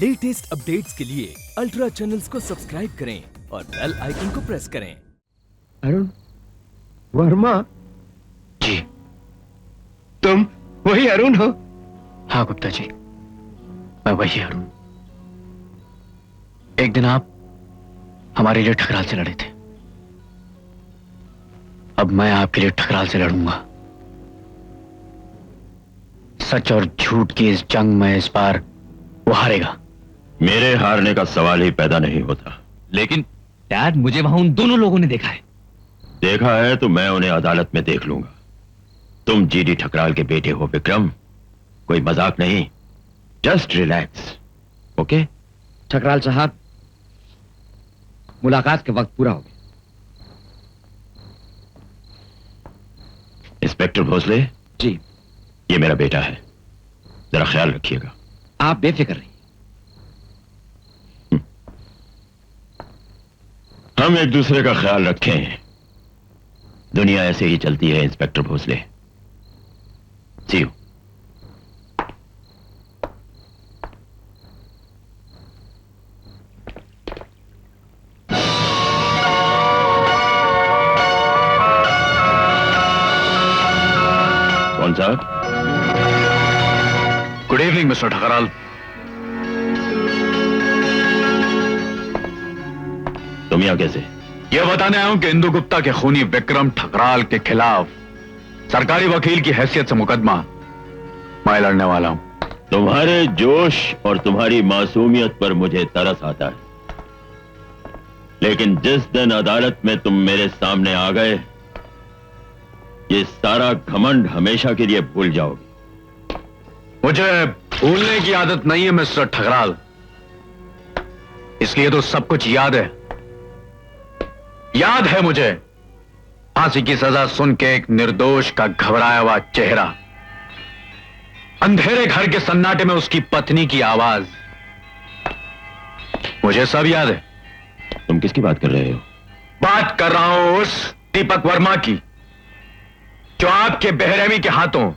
Latest updates के लिए ultra channels को सब्सक्राइब करें और बेल आइकन को प्रेस करें। अरुण वर्मा जी। तुम वही अरुण हो? हाँ गुप्ता जी, मैं वही अरुण। एक दिन आप हमारे लिए ठकराल से लड़े थे, अब मैं आपके लिए ठकराल से लड़ूंगा। सच और झूठ की इस जंग में इस बार वो हारेगा। मेरे हारने का सवाल ही पैदा नहीं होता। लेकिन डैड, मुझे वहां उन दोनों लोगों ने देखा है। देखा है तो मैं उन्हें अदालत में देख लूंगा। तुम जीडी ठकराल के बेटे हो विक्रम, कोई मजाक नहीं। Just relax, okay? ठकराल साहब, मुलाकात के वक्त पूरा हो गया। इंस्पेक्टर भोसले जी। ये मेरा बेटा है, जरा ख्याल रखिएगा। आप बेफिक्र रहिए। हम एक दूसरे का ख्याल रखें, दुनिया ऐसे ही चलती है इंस्पेक्टर भोसले। C you. कौन साहब? Good evening mister Thakral. तुम यहां कैसे? यह बताने आया हूं कि इंदु गुप्ता के खूनी विक्रम ठकराल के खिलाफ सरकारी वकील की हैसियत से मुकदमा मैं लड़ने वाला हूं। तुम्हारे जोश और तुम्हारी मासूमियत पर मुझे तरस आता है, लेकिन जिस दिन अदालत में तुम मेरे सामने आ गए, ये सारा घमंड हमेशा के लिए भूल जाओगे। मुझे भूलने की आदत नहीं है मिस्टर ठकराल, इसलिए तो सब कुछ याद है। याद है मुझे फांसी की सजा सुन के एक निर्दोष का घबराया हुआ चेहरा, अंधेरे घर के सन्नाटे में उसकी पत्नी की आवाज, मुझे सब याद है। तुम किसकी बात कर रहे हो? बात कर रहा हूं उस दीपक वर्मा की, जो आपके बेरहमी के हाथों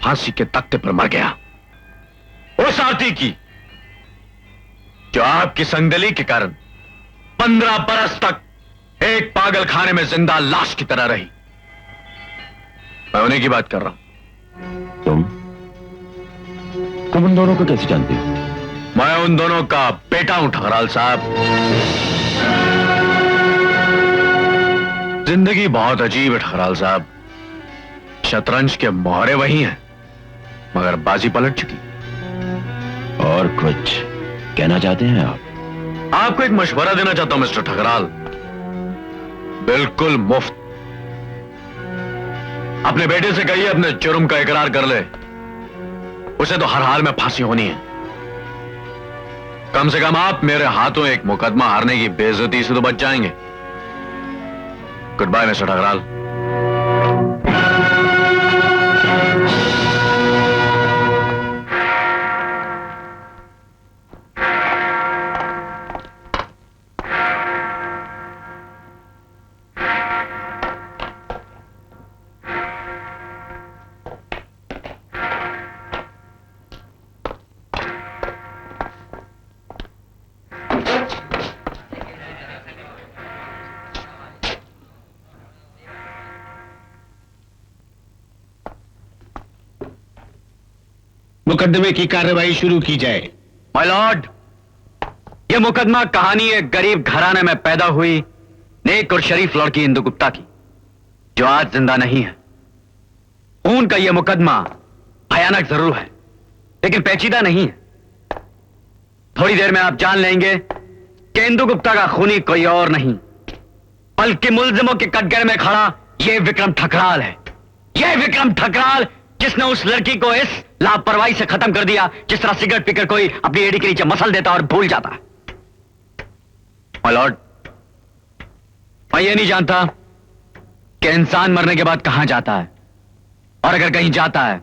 फांसी के तख्ते पर मर गया। उस आरती की जो आपकी संगदली के कारण 15 बरस तक एक पागल खाने में जिंदा लाश की तरह रही। मैं उन्हीं की बात कर रहा हूं। तुम उन दोनों को कैसे जानते हो? मैं उन दोनों का बेटा हूं ठकराल साहब। जिंदगी बहुत अजीब है ठकराल साहब। शतरंज के मोहरे वही हैं, मगर बाजी पलट चुकी। और कुछ कहना चाहते हैं आप? आपको एक मशवरा देना चाहता हूं मिस्टर ठकराल, बिल्कुल मुफ्त। अपने बेटे से कहिए अपने जुर्म का इकरार कर ले, उसे तो हर हाल में फांसी होनी है। कम से कम आप मेरे हाथों एक मुकदमा हारने की बेइज्जती से तो बच जाएंगे। Goodbye mister Thakral. मुकदमे की कार्रवाई शुरू की जाए। माय लॉर्ड, यह मुकदमा कहानी एक गरीब घराने में पैदा हुई नेक और शरीफ लड़की इंदु गुप्ता की, जो आज जिंदा नहीं है। खून का यह मुकदमा भयानक जरूर है, लेकिन पेचीदा नहीं है। थोड़ी देर में आप जान लेंगे कि इंदु गुप्ता का खूनी कोई और नहीं, बल्कि मुल्जिमों के कटघरे में खड़ा यह विक्रम ठकराल है। यह विक्रम ठकराल जिसने उस लड़की को इस लापरवाही से खत्म कर दिया, जिस तरह सिगरेट पीकर कोई अपनी एड़ी के नीचे मसल देता और भूल जाता। माय लॉर्ड, मैं ये नहीं जानता कि इंसान मरने के बाद कहां जाता है, और अगर कहीं जाता है,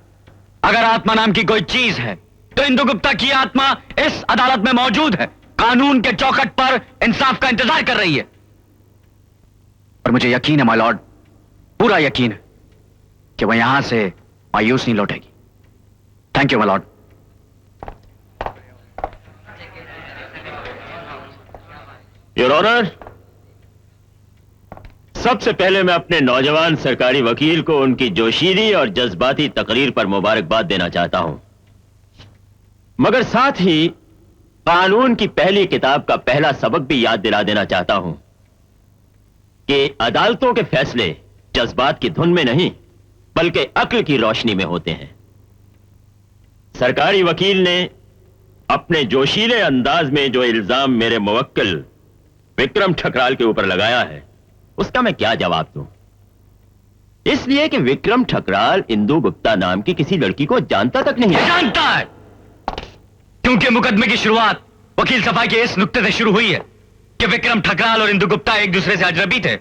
अगर आत्मा नाम की कोई चीज है, तो इंदु गुप्ता की आत्मा इस अदालत में मौजूद है, कानून के चौखट पर इंसाफ का इंतजार कर रही है। और मुझे यकीन है माय लॉर्ड, पूरा यकीन है कि वह यहां से मायूस नहीं लौटेगी। Thank you my lord. Your honour, सबसे पहले मैं अपने नौजवान सरकारी वकील को उनकी जोशीली और जज्बाती तकरीर पर मुबारकबाद देना चाहता हूं, मगर साथ ही कानून की पहली किताब का पहला सबक भी याद दिला देना चाहता हूं कि अदालतों के फैसले जज्बात की धुन में नहीं बल्कि अक्ल की रोशनी में होते हैं। सरकारी वकील ने अपने जोशीले अंदाज में जो इल्जाम मेरे मुवक्किल विक्रम ठकराल के ऊपर लगाया है उसका मैं क्या जवाब दूं? इसलिए कि विक्रम ठकराल इंदु गुप्ता नाम की किसी लड़की को जानता तक नहीं है। जानता है, क्योंकि मुकदमे की शुरुआत वकील सफाई के इस नुक्ते से शुरू हुई है कि विक्रम ठकराल और इंदु गुप्ता एक दूसरे से अजनबी थे।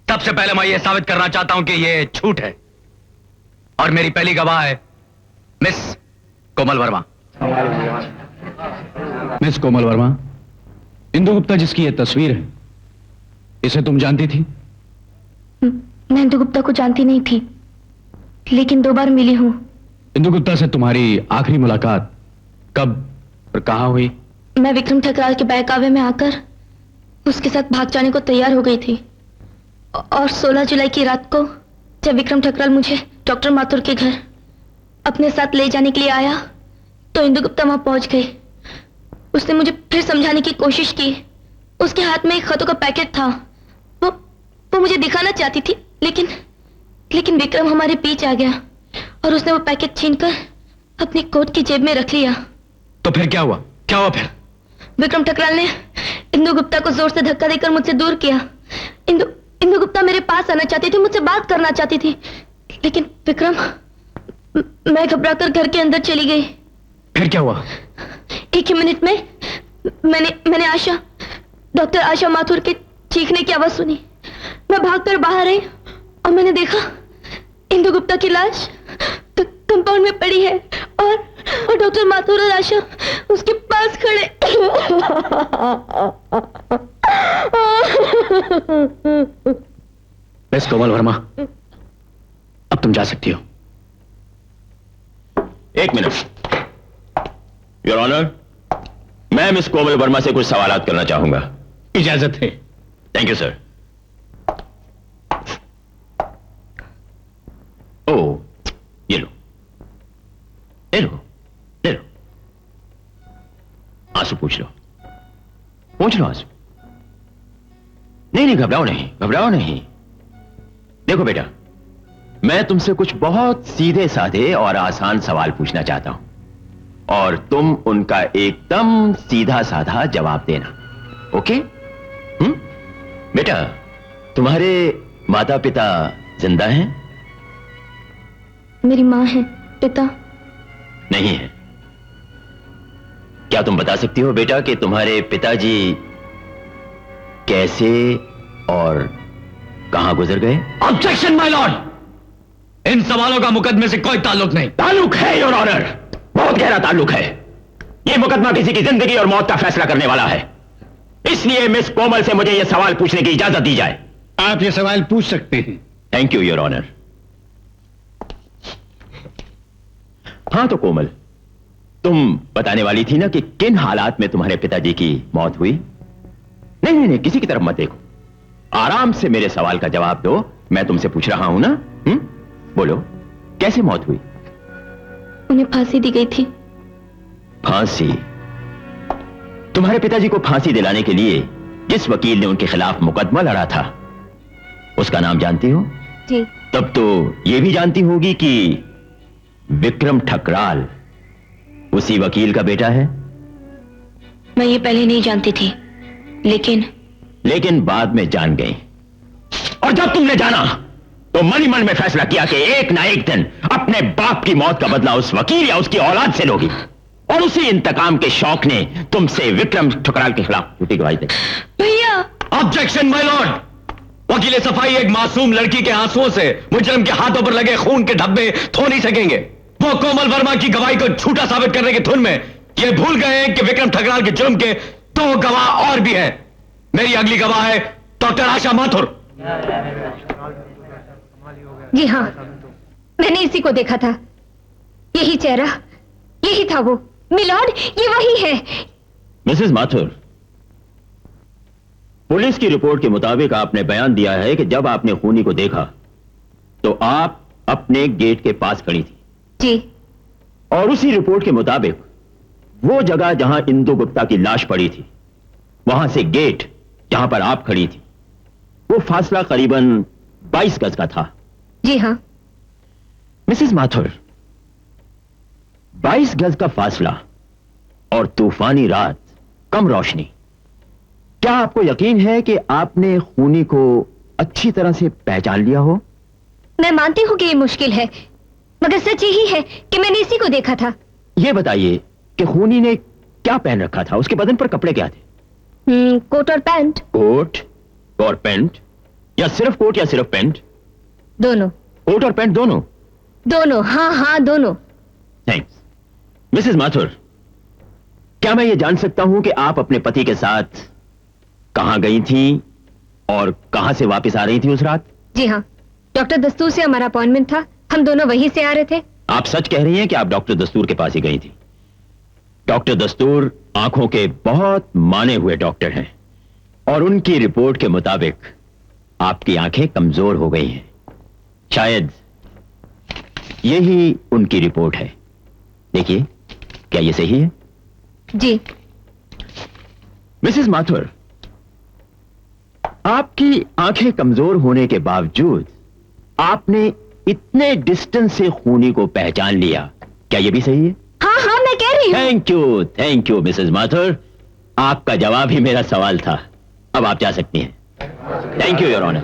सबसे पहले मैं यह साबित करना चाहता हूं कि यह झूठ है और मेरी पहली गवाह है मिस कोमल वर्मा। मिस कोमल वर्मा, इंदु गुप्ता जिसकी यह तस्वीर है, इसे तुम जानती थी? मैं इंदु गुप्ता को जानती नहीं थी, लेकिन 2 बार मिली हूँ। इंदु गुप्ता से तुम्हारी आखिरी मुलाकात कब और कहां हुई? मैं विक्रम ठकराल के बहकावे में आकर उसके साथ भाग जाने को तैयार हो गई थी और 16 जुलाई की रात को जब विक्रम ठकराल मुझे डॉक्टर माथुर के घर अपने साथ ले जाने के लिए आया तो इंदु गुप्ता वहां पहुंच गई। उसने मुझे फिर समझाने की कोशिश की। उसके हाथ में एक खतों का पैकेट था। वो मुझे दिखाना चाहती थी, लेकिन विक्रम हमारे बीच आ गया और उसने वो पैकेट छीनकर अपनी कोट की जेब में रख लिया। तो फिर क्या हुआ? क्या हुआ फिर? विक्रम ठकराल ने इंदु गुप्ता को जोर से धक्का देकर मुझसे दूर किया। इंदु गुप्ता मेरे पास आना चाहती थी, मुझसे बात करना चाहती थी, लेकिन विक्रम, मैं घबराकर घर के अंदर चली गई। फिर क्या हुआ? एक ही मिनट में मैंने डॉक्टर आशा माथुर के चीखने की आवाज सुनी। मैं भागकर बाहर आई और मैंने देखा इंदु गुप्ता की लाश कंपाउंड में पड़ी है और डॉक्टर माथुर और आशा उसके पास खड़े। मिस कोमल वर्मा, अब तुम जा सकती हो। एक मिनट। योर ऑनर, मैं मिस कोमल वर्मा से कुछ सवालात करना चाहूंगा। इजाजत है। Thank you sir. ओ, ये लो, ले लो, ले लो। आंसू पूछ लो आंसू। नहीं, घबराओ नहीं। देखो बेटा, मैं तुमसे कुछ बहुत सीधे साधे और आसान सवाल पूछना चाहता हूं और तुम उनका एकदम सीधा साधा जवाब देना, ओके? बेटा, तुम्हारे माता पिता जिंदा हैं? मेरी माँ है, पिता नहीं है। क्या तुम बता सकती हो बेटा कि तुम्हारे पिताजी कैसे और कहां गुजर गए? ऑब्जेक्शन माय लॉर्ड, इन सवालों का मुकदमे से कोई ताल्लुक नहीं। ताल्लुक है योर ऑनर, बहुत गहरा ताल्लुक है। यह मुकदमा किसी की जिंदगी और मौत का फैसला करने वाला है। इसलिए मिस कोमल से मुझे यह सवाल पूछने की इजाजत दी जाए। आप ये सवाल पूछ सकते हैं। Thank you your honour. हाँ तो कोमल, तुम बताने वाली थी ना कि किन हालात में तुम्हारे पिताजी की मौत हुई? नहीं, किसी की तरफ मत देखो, आराम से मेरे सवाल का जवाब दो। मैं तुमसे पूछ रहा हूं ना। बोलो, कैसे मौत हुई? उन्हें फांसी दी गई थी। फांसी? तुम्हारे पिताजी को फांसी दिलाने के लिए जिस वकील ने उनके खिलाफ मुकदमा लड़ा था उसका नाम जानती हो? जी। तब तो यह भी जानती होगी कि विक्रम ठकराल उसी वकील का बेटा है। मैं ये पहले नहीं जानती थी, लेकिन बाद में जान गई। और जब तुमने जाना तो मन ही मन में फैसला किया कि एक ना एक दिन अपने बाप की मौत का बदला उस वकील या उसकी औलाद से लोगी। और उसी इंतकाम के शौक ने तुमसे विक्रम ठकराल के खिलाफ झूठी गवाही दी। भैया! ऑब्जेक्शन माय लॉर्ड, वकील सफाई एक मासूम लड़की के आंसुओं से मुजरिम के हाथों पर लगे खून के धब्बे धो नहीं सकेंगे। वो कोमल वर्मा की गवाही को झूठा साबित करने की धुन में ये भूल गए हैं कि विक्रम ठकराल के जुर्म के 2 गवाह और भी हैं। मेरी अगली गवाह है डॉक्टर आशा माथुर। जी हाँ, मैंने इसी को देखा था। यही चेहरा, यही था वो। मिलॉर्ड, ये वही है। मिसेस माथुर, पुलिस की रिपोर्ट के मुताबिक आपने बयान दिया है कि जब आपने खूनी को देखा तो आप अपने गेट के पास खड़ी थी। जी। और उसी रिपोर्ट के मुताबिक वो जगह जहां इंदु गुप्ता की लाश पड़ी थी, वहां से गेट जहां पर आप खड़ी थी, वो फासला करीबन 22 गज का था। जी हाँ। मिसेस माथुर, 22 गज का फासला और तूफानी रात, कम रोशनी, क्या आपको यकीन है कि आपने खूनी को अच्छी तरह से पहचान लिया हो? मैं मानती हूँ कि ये मुश्किल है, मगर सच यही है कि मैंने इसी को देखा था। यह बताइए कि खूनी ने क्या पहन रखा था, उसके बदन पर कपड़े क्या थे? कोट और पैंट। कोट और पैंट, या सिर्फ कोट या सिर्फ पैंट? दोनों। कोट और पैंट दोनों? दोनों, हाँ हाँ दोनों। थैंक्स। मिसेस माथुर, क्या मैं ये जान सकता हूं कि आप अपने पति के साथ कहां गई थी और कहां से वापस आ रही थी उस रात? जी हाँ, डॉक्टर दस्तूर से हमारा अपॉइंटमेंट था, हम दोनों वहीं से आ रहे थे। आप सच कह रही हैं कि आप डॉक्टर दस्तूर के पास ही गई थी? डॉक्टर दस्तूर आंखों के बहुत माने हुए डॉक्टर हैं और उनकी रिपोर्ट के मुताबिक आपकी आंखें कमजोर हो गई हैं। शायद यही उनकी रिपोर्ट है। देखिए, क्या यह सही है? जी। मिसेस माथुर, आपकी आंखें कमजोर होने के बावजूद आपने इतने डिस्टेंस से खूनी को पहचान लिया, क्या यह भी सही है? हाँ हाँ, मैं कह रही हूँ। थैंक यू मिसेस माथुर, आपका जवाब ही मेरा सवाल था। अब आप जा सकती हैं। Thank you your honour.